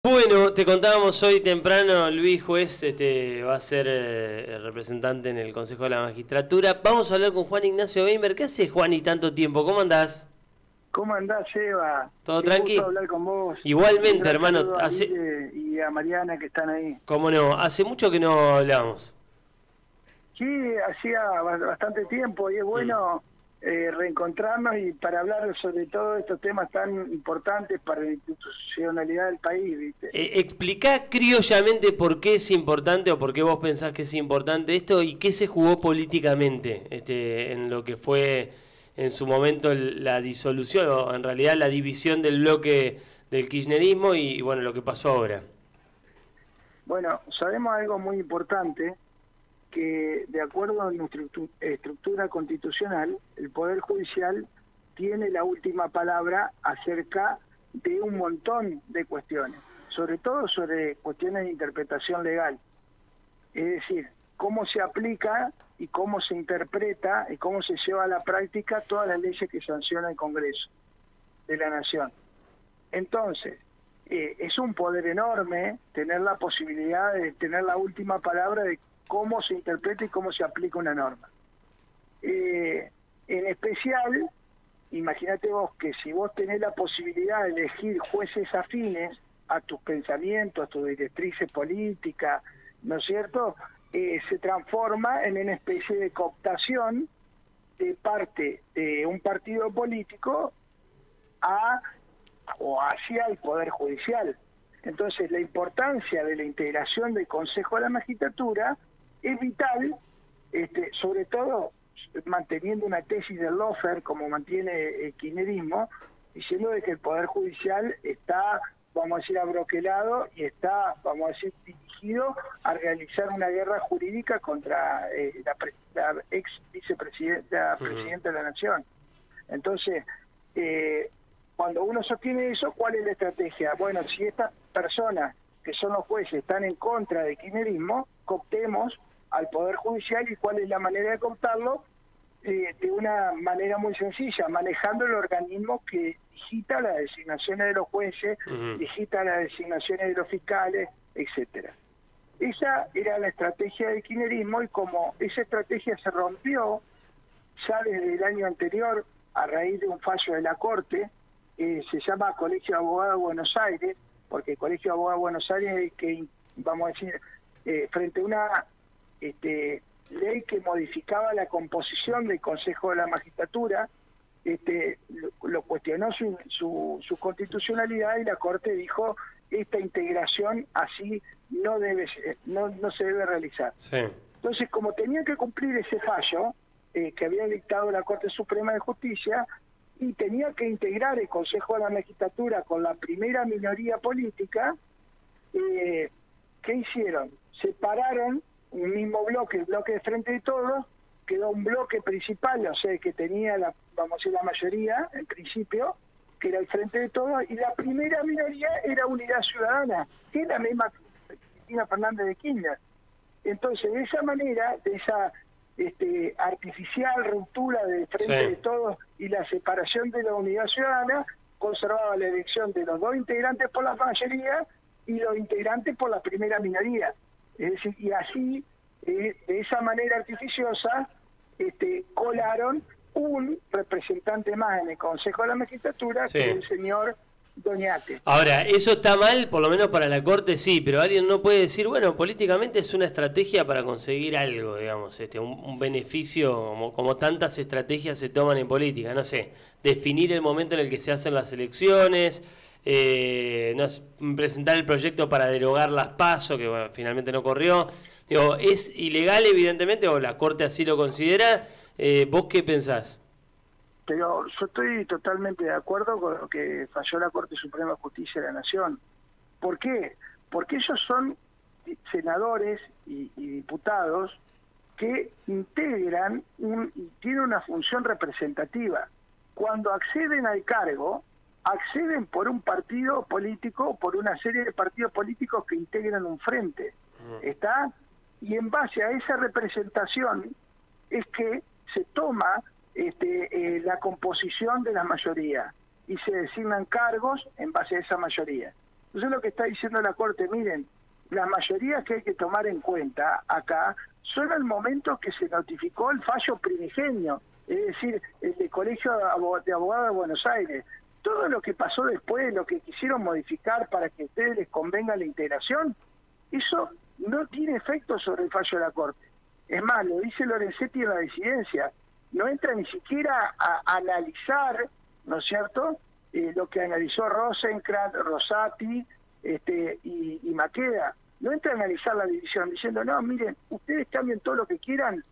Bueno, te contábamos hoy temprano, Luis Juez va a ser el representante en el Consejo de la Magistratura. Vamos a hablar con Juan Ignacio Weinberg. ¿Qué hace Juan y tanto tiempo? ¿Cómo andás? ¿Cómo andás, Eva? ¿Todo Qué tranqui? gusto hablar con vos. Igualmente, Un gran hermano. saludo a Guille y a Mariana que están ahí. ¿Cómo no? Hace mucho que no hablamos. Sí, hacía bastante tiempo y es bueno reencontrarnos y para hablar sobre todo estos temas tan importantes para la institucionalidad del país, ¿viste? Explicá criollamente por qué es importante o por qué vos pensás que es importante esto y qué se jugó políticamente en lo que fue en su momento la disolución o en realidad la división del bloque del kirchnerismo y bueno, lo que pasó ahora. Bueno, sabemos algo muy importante, que de acuerdo a nuestra estructura constitucional, el Poder Judicial tiene la última palabra acerca de un montón de cuestiones, sobre todo sobre cuestiones de interpretación legal. Es decir, cómo se aplica y cómo se interpreta y cómo se lleva a la práctica todas las leyes que sanciona el Congreso de la Nación. Entonces, es un poder enorme tener la posibilidad de tener la última palabra de cómo se interpreta y cómo se aplica una norma. En especial, imagínate vos que si vos tenés la posibilidad de elegir jueces afines a tus pensamientos, a tus directrices políticas, ¿no es cierto?, se transforma en una especie de cooptación de parte de un partido político o hacia el Poder Judicial. Entonces, la importancia de la integración del Consejo de la Magistratura es vital, sobre todo manteniendo una tesis del lawfare, como mantiene el kirchnerismo, diciendo de que el Poder Judicial está, vamos a decir, abroquelado y está, vamos a decir, dirigido a realizar una guerra jurídica contra la ex vicepresidenta, presidenta de la Nación. Entonces, cuando uno sostiene eso, ¿cuál es la estrategia? Bueno, si estas personas que son los jueces están en contra del kirchnerismo, cooptemos al Poder Judicial. ¿Y cuál es la manera de cooptarlo? De una manera muy sencilla, manejando el organismo que digita las designaciones de los jueces, digita las designaciones de los fiscales, etcétera. Esa era la estrategia del kirchnerismo, y como esa estrategia se rompió ya desde el año anterior a raíz de un fallo de la Corte, se llama Colegio de Abogados de Buenos Aires, porque el Colegio de Abogados de Buenos Aires es que, vamos a decir, frente a una ley que modificaba la composición del Consejo de la Magistratura, lo cuestionó su constitucionalidad, y la Corte dijo: esta integración así no se debe realizar. Sí. Entonces, como tenía que cumplir ese fallo que había dictado la Corte Suprema de Justicia, y tenía que integrar el Consejo de la Magistratura con la primera minoría política, ¿qué hicieron? Separaron un mismo bloque, el bloque de Frente de Todos, quedó un bloque principal, o sea, que tenía, vamos a decir, la mayoría, en principio, que era el Frente de Todos, y la primera minoría era Unidad Ciudadana, que es la misma Cristina Fernández de Kirchner. Entonces, de esa manera, de esa artificial ruptura del Frente de Todos y la separación de la Unidad Ciudadana, conservaba la elección de los dos integrantes por la mayoría y los integrantes por la primera minoría. Es decir, y así, de esa manera artificiosa, colaron un representante más en el Consejo de la Magistratura, que es el señor Doñate. Ahora, eso está mal, por lo menos para la Corte sí, pero alguien no puede decir, bueno, políticamente es una estrategia para conseguir algo, digamos, un beneficio, como tantas estrategias se toman en política, no sé, definir el momento en el que se hacen las elecciones, presentar el proyecto para derogar las PASO, que bueno, finalmente no corrió. Digo, es ilegal evidentemente, o la Corte así lo considera. ¿Vos qué pensás? Pero yo estoy totalmente de acuerdo con lo que falló la Corte Suprema de Justicia de la Nación. ¿Por qué? Porque ellos son senadores y diputados que integran y tienen una función representativa. Cuando acceden al cargo, acceden por un partido político, por una serie de partidos políticos que integran un frente, ¿está? Y en base a esa representación es que se toma la composición de la mayoría y se designan cargos en base a esa mayoría. Entonces lo que está diciendo la Corte, miren, las mayorías que hay que tomar en cuenta acá son al momento que se notificó el fallo primigenio, es decir, el del Colegio de Abogados de Buenos Aires. Todo lo que pasó después, lo que quisieron modificar para que a ustedes les convenga la integración, eso no tiene efecto sobre el fallo de la Corte. Es más, lo dice Lorenzetti en la disidencia, no entra ni siquiera a analizar, ¿no es cierto?, lo que analizó Rosenkrantz, Rosati y Maqueda. No entra a analizar la división, diciendo, no, miren, ustedes cambien todo lo que quieran,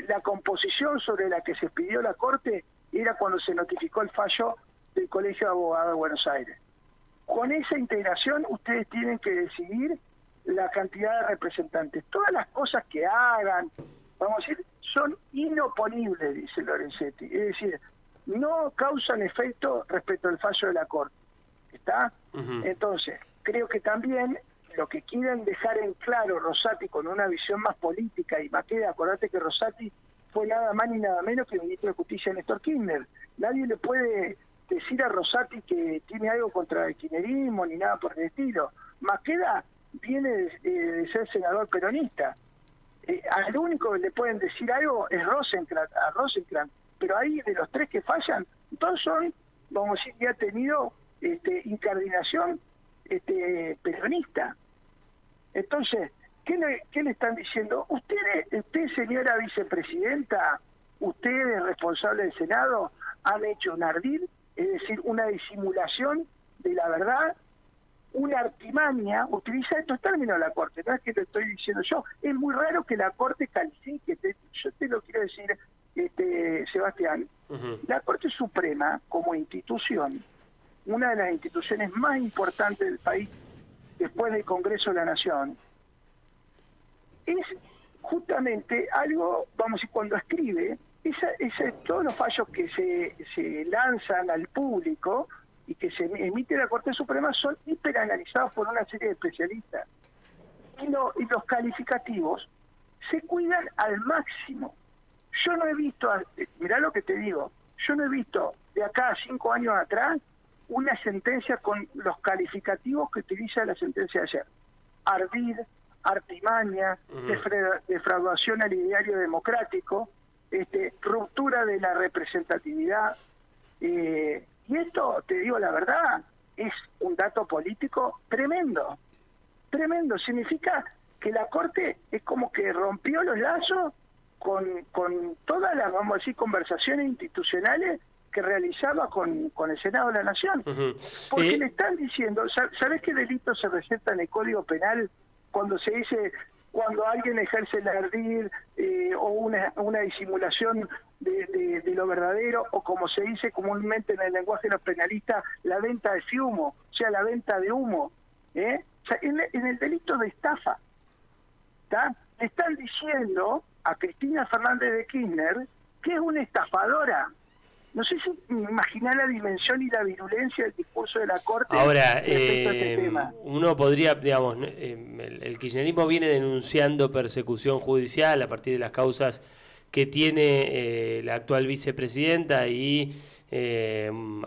la composición sobre la que se pidió la Corte era cuando se notificó el fallo del Colegio de Abogados de Buenos Aires. Con esa integración ustedes tienen que decidir la cantidad de representantes. Todas las cosas que hagan, vamos a decir, son inoponibles, dice Lorenzetti. Es decir, no causan efecto respecto al fallo de la Corte. ¿Está? Entonces, creo que también lo que quieren dejar en claro Rosati con una visión más política, y Maqueda, acordate que Rosati fue nada más ni nada menos que el ministro de Justicia Néstor Kirchner. Nadie le puede decir a Rosati que tiene algo contra el kirchnerismo ni nada por el estilo. Maqueda viene de ser senador peronista. Al único que le pueden decir algo es Rosenkrantz, pero ahí de los tres que fallan, dos son, vamos a decir, que ha tenido incardinación peronista. Entonces, ¿qué le están diciendo? Usted, señora vicepresidenta, ustedes, responsables del Senado, han hecho un ardid, es decir, una disimulación de la verdad, una artimaña, utiliza estos términos la Corte, no es que lo estoy diciendo yo, es muy raro que la Corte califique, yo te lo quiero decir, Sebastián, la Corte Suprema como institución, una de las instituciones más importantes del país después del Congreso de la Nación, es justamente algo, vamos a decir, cuando escribe, todos los fallos que se lanzan al público y que se emite la Corte Suprema son hiperanalizados por una serie de especialistas. Y los calificativos se cuidan al máximo. Yo no he visto, mirá lo que te digo, yo no he visto de acá a 5 años atrás una sentencia con los calificativos que utiliza la sentencia de ayer. Ardid, artimaña, defraudación al ideario democrático, ruptura de la representatividad. Y esto, te digo la verdad, es un dato político tremendo. Tremendo. Significa que la Corte es como que rompió los lazos con todas las, vamos a decir, conversaciones institucionales que realizaba con el Senado de la Nación. Porque le están diciendo, ¿sabés qué delito se receta en el Código Penal cuando se dice, cuando alguien ejerce el ardid o una disimulación de lo verdadero, o como se dice comúnmente en el lenguaje de los penalistas, la venta de fumo, o sea, la venta de humo? O sea, en el delito de estafa, ¿está? Le están diciendo a Cristina Fernández de Kirchner que es una estafadora. No sé si imaginar la dimensión y la virulencia del discurso de la Corte. Ahora, respecto a este tema. Uno podría, digamos, el kirchnerismo viene denunciando persecución judicial a partir de las causas que tiene la actual vicepresidenta y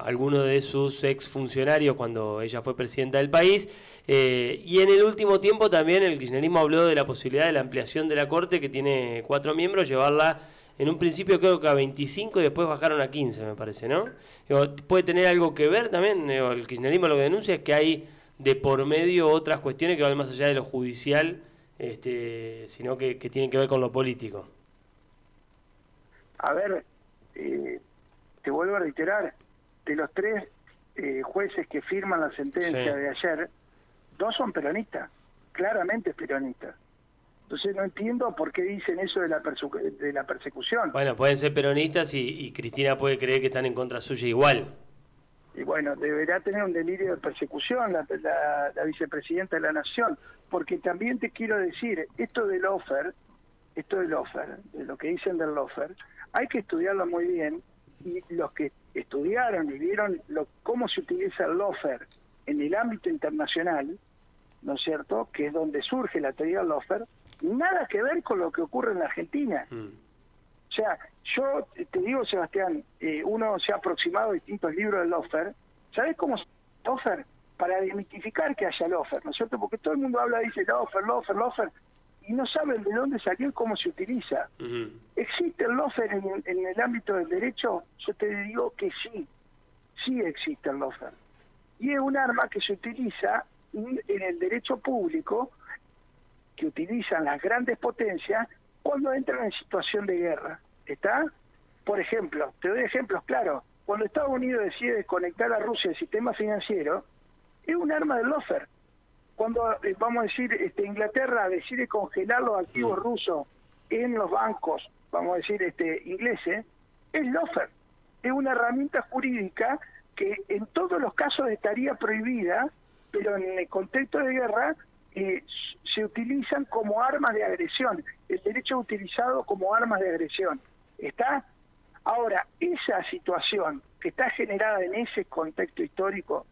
algunos de sus exfuncionarios cuando ella fue presidenta del país. Y en el último tiempo también el kirchnerismo habló de la posibilidad de la ampliación de la Corte, que tiene 4 miembros, llevarla en un principio creo que a 25 y después bajaron a 15, me parece, ¿no? Digo, puede tener algo que ver también, el kirchnerismo lo que denuncia es que hay de por medio otras cuestiones que van más allá de lo judicial, sino que tienen que ver con lo político. A ver, te vuelvo a reiterar, de los 3 jueces que firman la sentencia de ayer, 2 son peronistas, claramente peronistas. Entonces no entiendo por qué dicen eso de la persecución. Bueno, pueden ser peronistas y Cristina puede creer que están en contra suya igual. Y bueno, deberá tener un delirio de persecución la vicepresidenta de la Nación, porque también te quiero decir, esto del lawfare, de lo que dicen del lawfare, hay que estudiarlo muy bien, y los que estudiaron y vieron cómo se utiliza el lawfare en el ámbito internacional, ¿no es cierto?, que es donde surge la teoría del lawfare, nada que ver con lo que ocurre en la Argentina. O sea, yo te digo, Sebastián, uno se ha aproximado a distintos libros del lawfare. ¿Sabes cómo se llama el lawfare? para desmitificar que haya lawfare, ¿no es cierto? Porque todo el mundo habla, dice lawfare, y no saben de dónde salió y cómo se utiliza. ¿Existe el lawfare en el ámbito del derecho? Yo te digo que sí existe el lawfare. Y es un arma que se utiliza en el derecho público, que utilizan las grandes potencias cuando entran en situación de guerra. ¿Está? Por ejemplo, te doy ejemplos claros. Cuando Estados Unidos decide desconectar a Rusia del sistema financiero, es un arma del lawfare. Cuando, vamos a decir, Inglaterra decide congelar los activos rusos en los bancos, vamos a decir, ingleses, es lawfare. Es una herramienta jurídica que en todos los casos estaría prohibida, pero en el contexto de guerra se utilizan como armas de agresión. El derecho es utilizado como armas de agresión. ¿Está? Ahora, esa situación que está generada en ese contexto histórico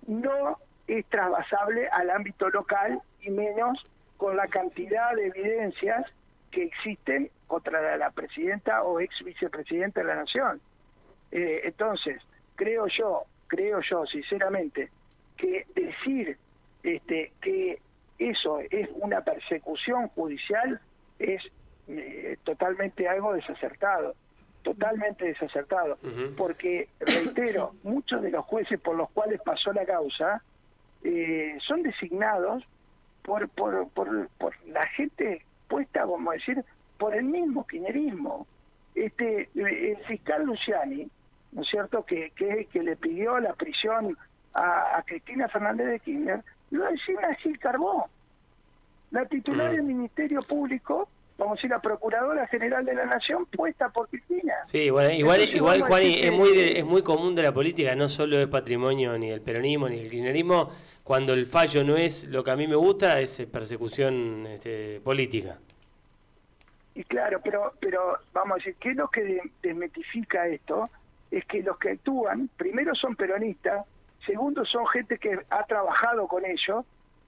no es trasvasable al ámbito local, y menos con la cantidad de evidencias que existen contra la presidenta o ex vicepresidenta de la Nación. Entonces, creo yo sinceramente que decir que eso es una persecución judicial es totalmente algo desacertado, porque, reitero, muchos de los jueces por los cuales pasó la causa son designados por la gente puesta, vamos a decir, por el mismo kirchnerismo. El fiscal Luciani, ¿no es cierto?, que le pidió la prisión a Cristina Fernández de Kirchner, lo designa Gil Carbó, la titular del Ministerio Público, vamos a decir, la Procuradora General de la Nación, puesta por Cristina. Sí, bueno, igual Juani, es muy común de la política, no solo es patrimonio ni del peronismo ni del kirchnerismo. Cuando el fallo no es lo que a mí me gusta, es persecución política. Y claro, pero vamos a decir, ¿qué es lo que desmitifica esto? Es que los que actúan, primero son peronistas, segundo son gente que ha trabajado con ellos,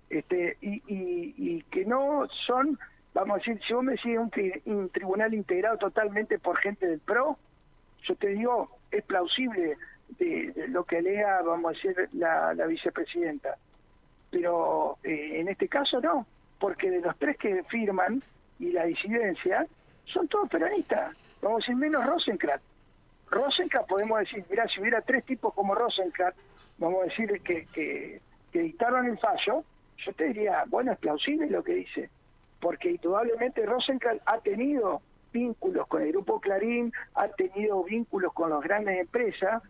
y que no son, vamos a decir, si vos me decís un tribunal integrado totalmente por gente del PRO, yo te digo, es plausible de lo que alega, vamos a decir, la vicepresidenta. Pero en este caso no, porque de los tres que firman y la disidencia, son todos peronistas, vamos a decir, menos Rosenkrantz. Rosenkrantz, podemos decir, mirá, si hubiera tres tipos como Rosenkrantz, vamos a decir que dictaron el fallo, yo te diría, bueno, es plausible lo que dice, porque indudablemente Rosenkrantz ha tenido vínculos con el Grupo Clarín, ha tenido vínculos con las grandes empresas,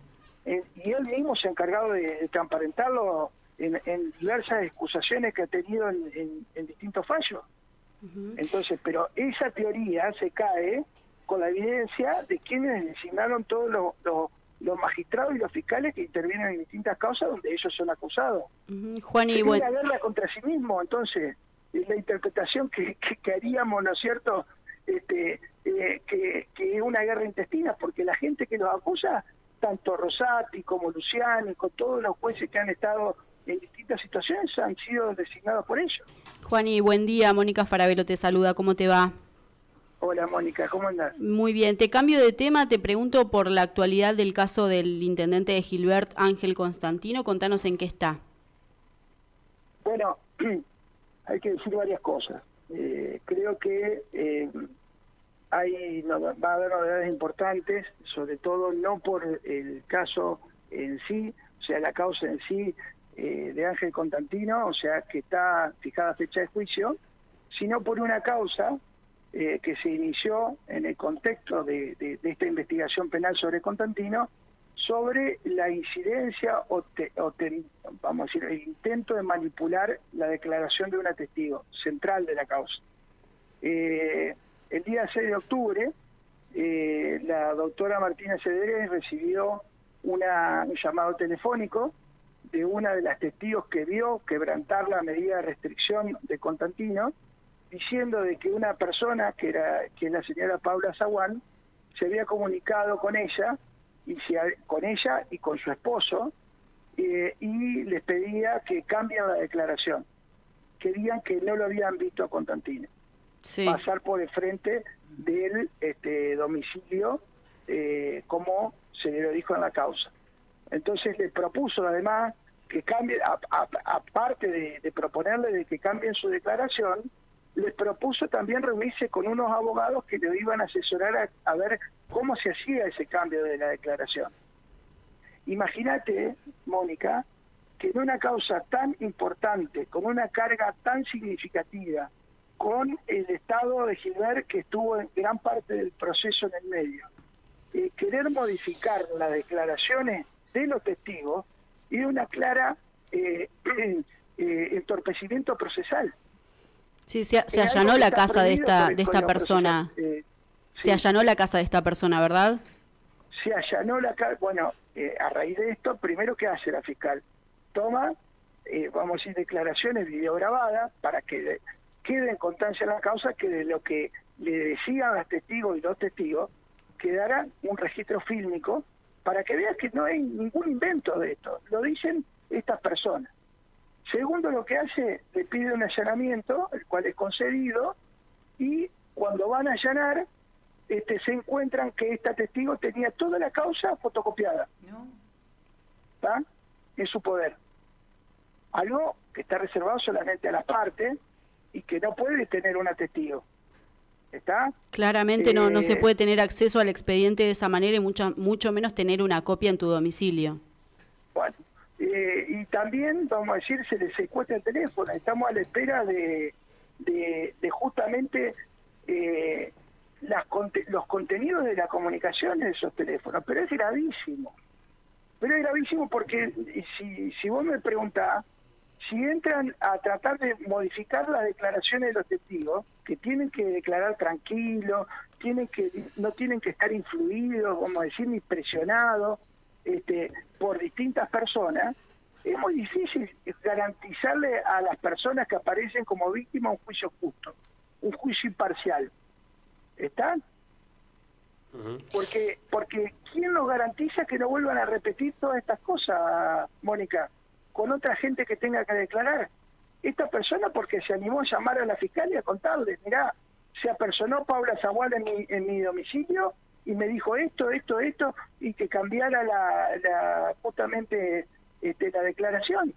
y él mismo se ha encargado de transparentarlo en diversas excusaciones que ha tenido en distintos fallos. Entonces, pero esa teoría se cae con la evidencia de quienes designaron todos los magistrados y los fiscales que intervienen en distintas causas donde ellos son acusados. Juan, y una guerra contra sí mismo. Entonces, la interpretación que haríamos, ¿no es cierto?, que es una guerra intestina, porque la gente que los acusa, tanto Rosati como Luciani, con todos los jueces que han estado en distintas situaciones, han sido designados por ellos. Juan, y buen día. Mónica Farabelo te saluda. ¿Cómo te va? Hola, Mónica, ¿cómo andás? Muy bien. Te cambio de tema. Te pregunto por la actualidad del caso del intendente de Gilbert, Ángel Constantino. Contanos en qué está. Bueno, hay que decir varias cosas. Creo que va a haber novedades importantes, sobre todo no por el caso en sí, o sea, la causa en sí de Ángel Constantino, o sea, que está fijada fecha de juicio, sino por una causa que se inició en el contexto de esta investigación penal sobre Constantino, sobre la incidencia vamos a decir, el intento de manipular la declaración de un testigo central de la causa. El día 6 de octubre, la doctora Martina Cedrés recibió un llamado telefónico de una de las testigos que vio quebrantar la medida de restricción de Constantino, diciendo de que una persona, que es la señora Paula Zaguán, se había comunicado con ella y con su esposo, y les pedía que cambien la declaración. Querían que no lo habían visto a Constantino. Sí. Pasar por el frente del domicilio, como se le lo dijo en la causa. Entonces le propuso además que cambie, aparte de proponerle de que cambien su declaración, les propuso también reunirse con unos abogados que le iban a asesorar a ver cómo se hacía ese cambio de la declaración. Imagínate, Mónica, que en una causa tan importante, con una carga tan significativa, con el estado de Gilbert que estuvo en gran parte del proceso en el medio, querer modificar las declaraciones de los testigos y una clara entorpecimiento procesal. Sí, se allanó la casa de esta persona. Se allanó la casa de esta persona, ¿verdad? Se allanó la casa. Bueno, a raíz de esto, primero, ¿qué hace la fiscal? Toma, vamos a decir, declaraciones videograbadas para que quede en constancia en la causa que de lo que le decían los testigos y los testigos quedara un registro fílmico para que veas que no hay ningún invento de esto. Lo dicen estas personas. Segundo, lo que hace, le pide un allanamiento, el cual es concedido, y cuando van a allanar, se encuentran que esta testigo tenía toda la causa fotocopiada. No. ¿Está? En su poder. Algo que está reservado solamente a las partes y que no puede tener una testigo. ¿Está? Claramente no se puede tener acceso al expediente de esa manera y mucho menos tener una copia en tu domicilio. Bueno. Y también, vamos a decir, se le secuestra el teléfono. Estamos a la espera de justamente los contenidos de la comunicación en esos teléfonos. Pero es gravísimo. Porque si vos me preguntás, si entran a tratar de modificar las declaraciones de los testigos, que tienen que declarar tranquilos, no tienen que estar influidos, vamos a decir, ni presionados, por distintas personas, es muy difícil garantizarle a las personas que aparecen como víctimas un juicio justo, un juicio imparcial. ¿Están? Porque ¿quién nos garantiza que no vuelvan a repetir todas estas cosas, Mónica, con otra gente que tenga que declarar? Esta persona porque se animó a llamar a la fiscal y a contarles, mirá, se apersonó Paula Zagual en mi domicilio y me dijo esto, y que cambiara justamente la declaración.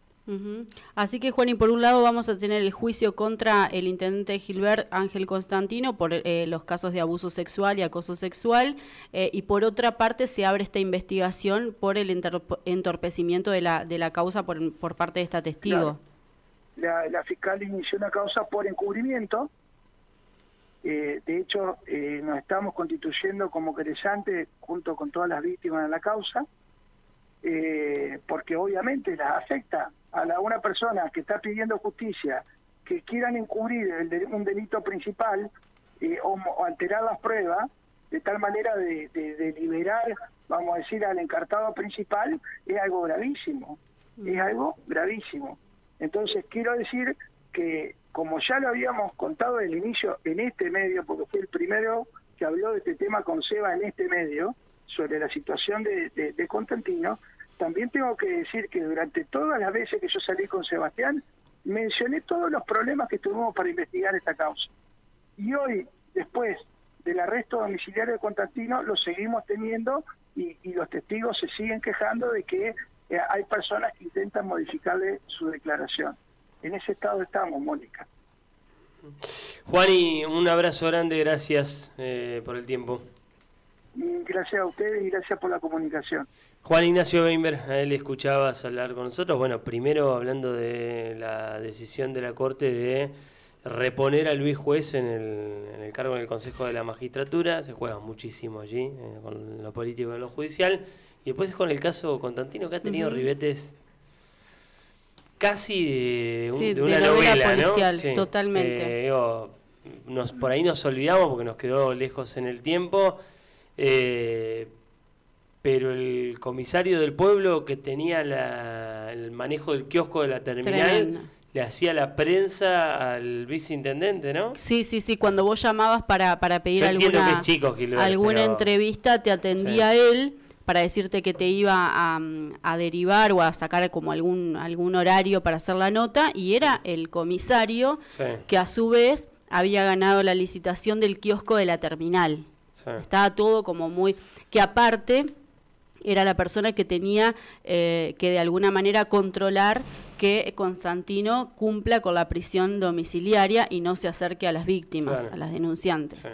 Así que, Juan, y por un lado vamos a tener el juicio contra el intendente de Gilbert, Ángel Constantino, por los casos de abuso sexual y acoso sexual, y por otra parte se abre esta investigación por el entorpecimiento de la causa por parte de esta testigo. Claro. La fiscal inició una causa por encubrimiento. De hecho, nos estamos constituyendo como querellantes junto con todas las víctimas de la causa, porque obviamente las afecta a una persona que está pidiendo justicia, que quieran encubrir un delito principal o alterar las pruebas, de tal manera de liberar, vamos a decir, al encartado principal, es algo gravísimo. Entonces, quiero decir que, como ya lo habíamos contado desde el inicio en este medio, porque fue el primero que habló de este tema con Seba en este medio, sobre la situación de Constantino, también tengo que decir que durante todas las veces que yo salí con Sebastián, mencioné todos los problemas que tuvimos para investigar esta causa. Y hoy, después del arresto domiciliario de Constantino, lo seguimos teniendo y los testigos se siguen quejando de que hay personas que intentan modificarle su declaración. En ese estado estamos, Mónica. Juani, un abrazo grande, gracias por el tiempo. Gracias a ustedes y gracias por la comunicación. Juan Ignacio Weinberg, a él escuchabas hablar con nosotros. Bueno, primero hablando de la decisión de la Corte de reponer a Luis Juez en el cargo en el Consejo de la Magistratura. Se juega muchísimo allí, con lo político y lo judicial. Y después con el caso Constantino, que ha tenido ribetes casi de una novela, policial, ¿no? Sí. Totalmente. Por ahí nos olvidamos porque nos quedó lejos en el tiempo. Pero el comisario del pueblo que tenía el manejo del kiosco de la terminal le hacía la prensa al viceintendente, ¿no? Sí, cuando vos llamabas para pedir alguna entrevista, te atendía él para decirte que te iba a derivar o a sacar como algún horario para hacer la nota, y era el comisario que a su vez había ganado la licitación del kiosco de la terminal. Estaba todo como muy... Que aparte, era la persona que tenía que de alguna manera controlar que Constantino cumpla con la prisión domiciliaria y no se acerque a las víctimas, a las denunciantes. Sí.